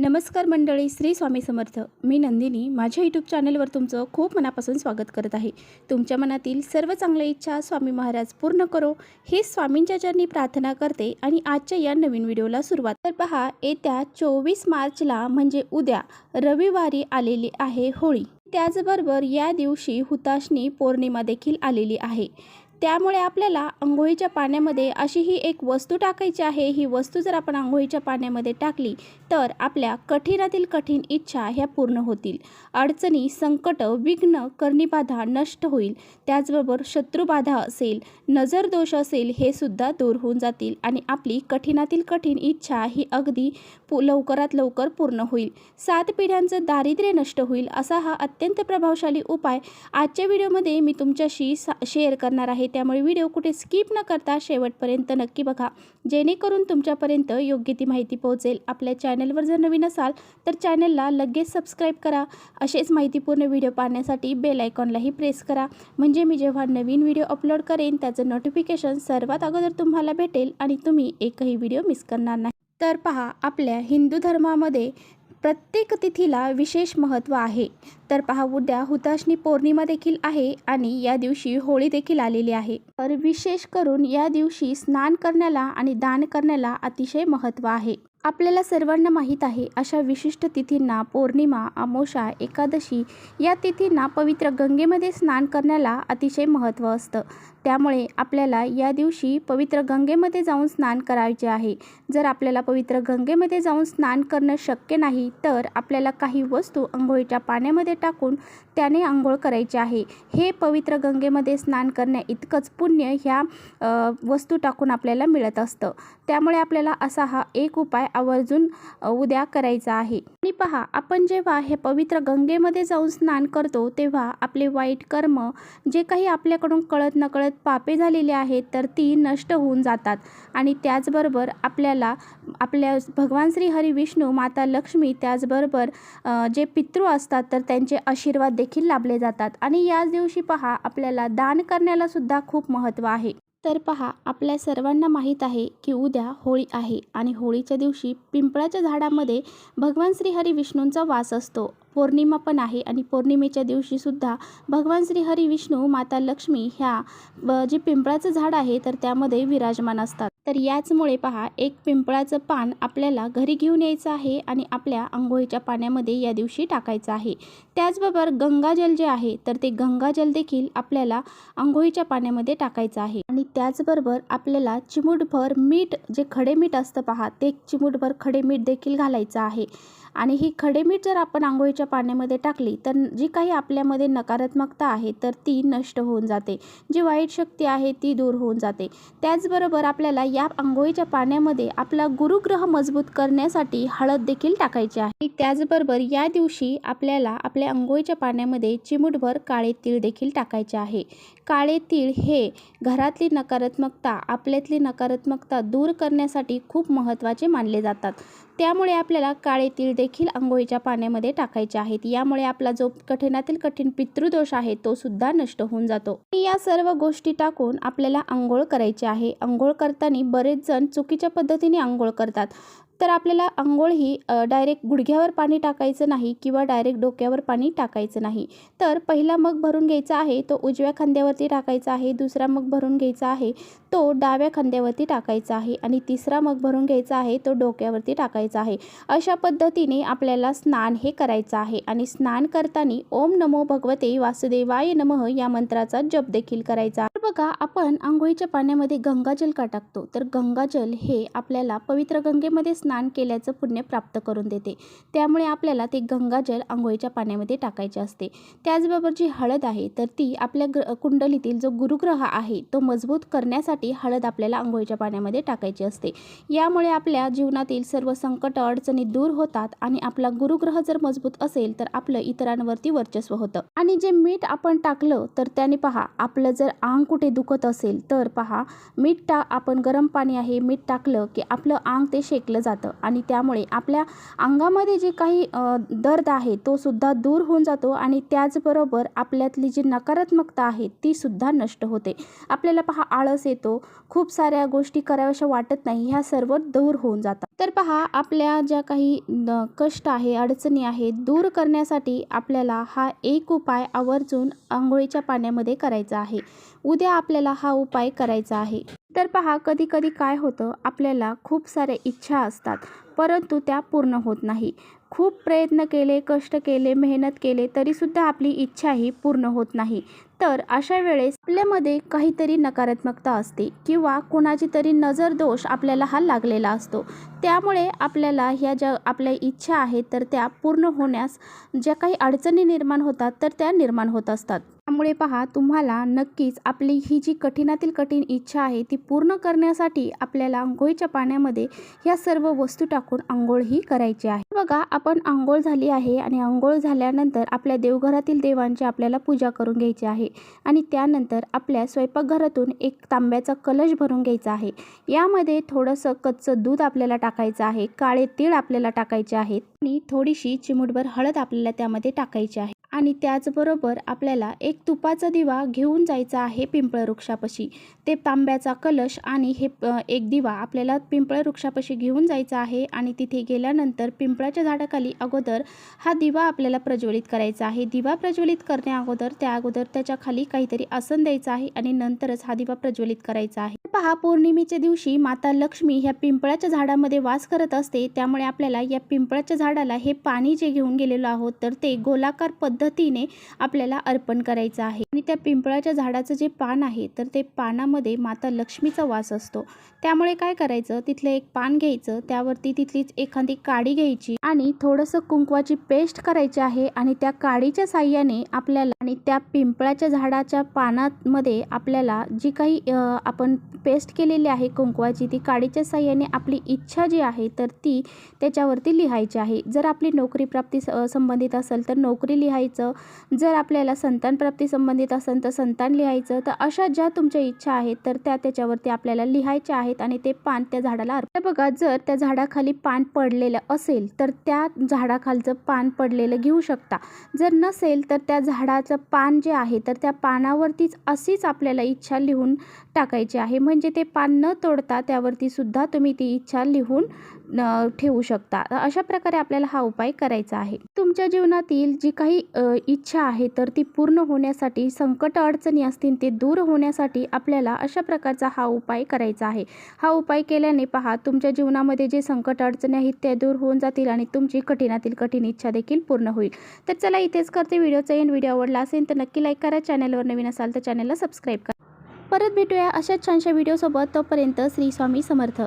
नमस्कार मंडळी, श्री स्वामी समर्थ. मी नंदिनी माझ्या यूट्यूब चॅनलवर तुमचं खूप मनापासून स्वागत करत आहे. तुमच्या मनातील सर्व चांगल्या इच्छा स्वामी महाराज पूर्ण करो ही स्वामींच्या चरणी प्रार्थना करते आणि आजच्या या नवीन व्हिडिओला सुरुवात. तर पहा, येत्या 24 मार्चला म्हणजे उद्या रविवारी आलेली आहे होळी. त्याचबरोबर या दिवशी हुताशनी पौर्णिमा देखील आलेली आहे. त्यामुळे आपल्याला अंघोळीच्या पाण्यामध्ये अशी ही एक वस्तू टाकायची आहे. ही वस्तू जर आपण अंघोळीच्या पाण्यामध्ये टाकली तर आपल्या कठीणातील कठीण इच्छा ह्या पूर्ण होतील. अडचणी, संकट, विघ्न, करणीबाधा नष्ट होईल. त्याचबरोबर शत्रुबाधा असेल, नजर दोष असेल, हे सुद्धा दूर होऊन जातील आणि आपली कठीणातील कठीण इच्छा ही अगदी लवकरात लवकर पूर्ण होईल. 7 पिढ्यांचं दारिद्र्य नष्ट होईल. असा हा अत्यंत प्रभावशाली उपाय आजच्या व्हिडिओमध्ये मी तुमच्याशी शेअर करणार आहे. त्यामुळे व्हिडिओ कुठे स्किप न करता शेवटपर्यंत नक्की बघा, जेणेकरून तुमच्यापर्यंत योग्य ती माहिती पोहोचेल. आपल्या चॅनलवर जर नवीन असाल तर चॅनलला लगेच सबस्क्राईब करा. असेच माहितीपूर्ण व्हिडिओ पाहण्यासाठी बेल आयकॉनलाही प्रेस करा, म्हणजे मी जेव्हा नवीन व्हिडिओ अपलोड करेन त्याचं नोटिफिकेशन सर्वात अगोदर तुम्हाला भेटेल आणि तुम्ही एकही व्हिडिओ मिस करणार नाही. तर पहा, आपल्या हिंदू धर्मामध्ये प्रत्येक तिथीला विशेष महत्त्व आहे. तर पहा, उद्या हुताशनी पौर्णिमा देखील आहे आणि या दिवशी होळी देखील आलेली आहे. तर विशेष करून या दिवशी स्नान करण्याला आणि दान करण्याला अतिशय महत्त्व आहे. आपल्याला सर्वांना माहीत आहे, अशा विशिष्ट तिथींना पौर्णिमा, अमावस्या, एकादशी या तिथींना पवित्र गंगेमध्ये स्नान करण्याला अतिशय महत्त्व असतं. त्यामुळे आपल्याला या दिवशी पवित्र गंगेमध्ये जाऊन स्नान करायचे आहे. जर आपल्याला पवित्र गंगेमध्ये जाऊन स्नान करणं शक्य नाही तर आपल्याला काही वस्तू अंघोळीच्या पाण्यामध्ये टाकून त्याने अंघोळ करायची आहे. हे पवित्र गंगेमध्ये स्नान करण्या इतकंच पुण्य ह्या वस्तू टाकून आपल्याला मिळत असतं. त्यामुळे आपल्याला असा हा एक उपाय आवर्जून उद्या करायचा आहे. आणि पहा, आपण जेव्हा हे पवित्र गंगेमध्ये जाऊन स्नान करतो तेव्हा आपले वाईट कर्म, जे काही आपल्याकडून कळत नकळत पापे झालेली आहेत तर ती नष्ट होऊन जातात. आणि त्याचबरोबर आपल्याला आपल्या भगवान श्री हरी विष्णू, माता लक्ष्मी, त्याचबरोबर जे पितृ असतात तर त्यांचे आशीर्वाद देखील लाभले जातात. आणि याच दिवशी पहा, आपल्याला दान करण्याला सुद्धा खूप महत्त्व आहे. तर पहा, आपल्या सर्वांना माहीत आहे की उद्या होळी आहे आणि होळीच्या दिवशी पिंपळाच्या झाडामध्ये भगवान श्री हरी विष्णूंचा वास असतो. पौर्णिमा पण आहे आणि पौर्णिमेच्या दिवशी सुद्धा भगवान श्री हरी विष्णू, माता लक्ष्मी ह्या जे पिंपळाचं झाड आहे तर त्यामध्ये विराजमान असतात. तर याचमुळे पहा, एक पिंपळाचं पान आपल्याला घरी घेऊन यायचं आहे आणि आपल्या अंघोळीच्या पाण्यामध्ये या दिवशी टाकायचं आहे. त्याचबरोबर गंगाजल जे आहे तर ते गंगाजल देखील आपल्याला अंघोळीच्या पाण्यामध्ये टाकायचं आहे. आणि त्याचबरोबर आपल्याला चिमूटभर मीठ, जे खडे मीठ असतं पहा, ते चिमूटभर खडे मीठ देखील घालायचं आहे. आणि ही खडे मीठ जर आपण अंघोळीच्या पाण्यामध्ये टाकली तर जी काही आपल्यामध्ये नकारात्मकता आहे तर ती नष्ट होऊन जाते. जी वाईट शक्ती आहे ती दूर होऊन जाते. त्याचबरोबर आपल्याला या अंघोळीच्या पाण्यामध्ये आपला गुरुग्रह मजबूत करण्यासाठी हळद देखील टाकायची आहे. त्याचबरोबर या दिवशी आपल्याला आपल्या अंघोळीच्या पाण्यामध्ये चिमूटभर काळे तीळ देखील टाकायचे आहे. काळे तीळ हे घरातली नकारात्मकता, आपल्यातली नकारात्मकता दूर करण्यासाठी खूप महत्त्वाचे मानले जातात. त्यामुळे आपल्याला काळे तीळ देखील अंघोळीच्या पाण्यामध्ये टाकायचे आहेत. यामुळे आपला जो कठीणातील कठीण पितृदोष आहे तो सुद्धा नष्ट होऊन जातो. या सर्व गोष्टी टाकून आपल्याला अंघोळ करायची आहे. अंघोळ करताना बरेच जण चुकीच्या पद्धतीने अंघोळ करतात. तर आपल्याला अंघोळ ही डायरेक्ट गुडघ्यावर पाणी टाकायचं नाही किंवा डायरेक्ट डोक्यावर पाणी टाकायचं नाही. तर पहिला मग भरून घ्यायचा आहे तो उजव्या खांद्यावरती टाकायचा आहे. दुसरा मग भरून घ्यायचा आहे तो डाव्या खांद्यावरती टाकायचा आहे. आणि तिसरा मग भरून घ्यायचा आहे तो डोक्यावरती टाकायचा आहे. अशा पद्धतीने आपल्याला स्नान हे करायचं आहे. आणि स्नान करताना ओम नमो भगवते वासुदेवाय नमः या मंत्राचा जप देखील करायचा. बघा, आपण अंघोळीच्या पाण्यामध्ये गंगाजल का टाकतो तर गंगाजल हे आपल्याला पवित्र गंगेमध्ये स्नान केल्याचं पुण्य प्राप्त करून देते. त्यामुळे आपल्याला ते गंगाजल अंघोळीच्या पाण्यामध्ये टाकायचे असते. त्याचबरोबर जी हळद आहे तर ती आपल्या कुंडलीतील जो गुरुग्रह आहे तो मजबूत करण्यासाठी हळद आपल्याला अंघोळीच्या पाण्यामध्ये टाकायची असते. यामुळे आपल्या जीवनातील सर्व संकट, अडचणी दूर होतात आणि आपला गुरुग्रह जर मजबूत असेल तर आपलं इतरांवरती वर्चस्व होतं. आणि जे मीठ आपण टाकलं तर त्याने पहा, आपलं जर अंग कुठे दुखत असेल तर पहा, आपण गरम पाणी आहे, मीठ टाकलं की आपलं अंग ते शेकलं जातं आणि त्यामुळे आपल्या अंगामध्ये जे काही दर्द आहे तो सुद्धा दूर होऊन जातो. आणि त्याचबरोबर आपल्यातली जी नकारात्मकता आहे ती सुद्धा नष्ट होते. आपल्याला पहा, आळस येतो, खूप साऱ्या गोष्टी कराव्याशा वाटत नाही, ह्या सर्व दूर होऊन जातात. तर पहा, आपल्या ज्या काही कष्ट आहे, अडचणी आहेत, दूर करण्यासाठी आपल्याला हा एक उपाय आवर्जून अंघोळीच्या पाण्यामध्ये करायचा आहे. उद्या आपल्याला हा उपाय करायचा आहे. तर पहा, कधी-कधी काय होतं, आपल्याला खूप साऱ्या इच्छा असतात, परंतु त्या पूर्ण होत नाही. खूप प्रयत्न केले, कष्ट केले, मेहनत केले, तरीसुद्धा आपली इच्छा ही पूर्ण होत नाही. तर अशा वेळेस आपल्यामध्ये काहीतरी नकारात्मकता असते किंवा कोणाची तरी नजर दोष आपल्याला हा लागलेला असतो. त्यामुळे आपल्याला ह्या ज्या आपल्या इच्छा आहेत तर त्या पूर्ण होण्यास ज्या काही अडचणी निर्माण होतात तर त्या निर्माण होत असतात. त्यामुळे पहा, तुम्हाला नक्कीच आपली ही जी कठीणातील कठीण इच्छा आहे ती पूर्ण करण्यासाठी आपल्याला अंघोळीच्या पाण्यामध्ये ह्या सर्व वस्तू टाकून अंघोळ ही करायची आहे. बघा, आपण अंघोळ झाली आहे आणि अंघोळ झाल्यानंतर आपल्या देवघरातील देवांची आपल्याला पूजा करून घ्यायची आहे आणि त्यानंतर आपल्या स्वयंपाकघरातून एक तांब्याचा कलश भरून घ्यायचा आहे. यामध्ये थोडंसं कच्चं दूध आपल्याला टाकायचं आहे, काळे तीळ आपल्याला टाकायचे आहेत आणि थोडीशी चिमूटभर हळद आपल्याला त्यामध्ये टाकायची आहे. आणि त्याचबरोबर आपल्याला एक तुपाचा दिवा घेऊन जायचा आहे पिंपळ वृक्षापाशी. ते तांब्याचा कलश आणि एक दिवा आपल्याला पिंपळ वृक्षापाशी घेऊन जायचा आहे आणि तिथे गेल्यानंतर पिंपळाच्या झाडाखाली अगोदर हा दिवा आपल्याला प्रज्वलित करायचा आहे. दिवा प्रज्वलित करण्या अगोदर त्याच्या खाली काहीतरी आसन द्यायचं आहे आणि नंतरच हा दिवा प्रज्वलित करायचा आहे. पहा, पौर्णिमेच्या दिवशी माता लक्ष्मी ह्या पिंपळाच्या झाडामध्ये वास करत असते. त्यामुळे आपल्याला या पिंपळाच्या झाडाला हे पाणी जे घेऊन गेलेलो आहोत तर ते गोलाकार पद्धतीने आपल्याला अर्पण करायचं आहे. आणि त्या पिंपळाच्या झाडाचं जे पान आहे तर ते पानामध्ये माता लक्ष्मीचा वास असतो. त्यामुळे काय करायचं, तिथलं एक पान घ्यायचं, त्यावरती तिथलीच एखादी काडी घ्यायची आणि थोडंसं कुंकवाची पेस्ट करायची आहे आणि त्या काडीच्या साह्याने आपल्याला आणि त्या पिंपळाच्या झाडाच्या पानामध्ये आपल्याला जी काही आपण पेस्ट केलेली आहे कुंकवाची, ती काडीच्या साह्याने आपली इच्छा जी आहे तर ती त्याच्यावरती लिहायची आहे. जर आपली नोकरी प्राप्ती संबंधित असेल तर नोकरी लिहायचं, जर आपल्याला संतान प्राप्ती संबंधित असेल तर संतान लिहायचं. तर अशा ज्या तुमच्या इच्छा आहेत तर त्याच्यावरती आपल्याला लिहायच्या आहेत आणि ते पान त्या झाडाला अर्पण. बघा, जर त्या झाडाखाली पान पडलेलं असेल तर त्या झाडाखालचं पान पडलेलं घेऊ शकता. जर नसेल तर त्या झाडाचं पान जे आहे तर त्या पानावरतीच अशीच आपल्याला इच्छा लिहून टाकायची आहे. म्हणजे ते पान न तोडता त्यावरती सुद्धा तुम्ही ती इच्छा लिहून ठेवू शकता. अशा प्रकारे आपल्याला हा उपाय करायचा आहे. तुमच्या जीवनातील जी काही इच्छा आहे तर ती पूर्ण होण्यासाठी, संकट अडचणी असतील ते दूर होण्यासाठी आपल्याला अशा प्रकारचा हा उपाय करायचा आहे. हा उपाय केल्याने पहा, तुमच्या जीवनामध्ये जे संकट अडचणी आहेत ते दूर होऊन जातील आणि तुमची कठीणातील कठीण इच्छा देखील पूर्ण होईल. तर चला, इथेच करते व्हिडिओचा एंड. व्हिडिओ आवडला असेल तर नक्की लाईक करा. चॅनलवर नवीन असाल तर चॅनलला सबस्क्राईब करा. परत भेटूया अशाच छानशा व्हिडिओसोबत. तोपर्यंत श्री स्वामी समर्थ.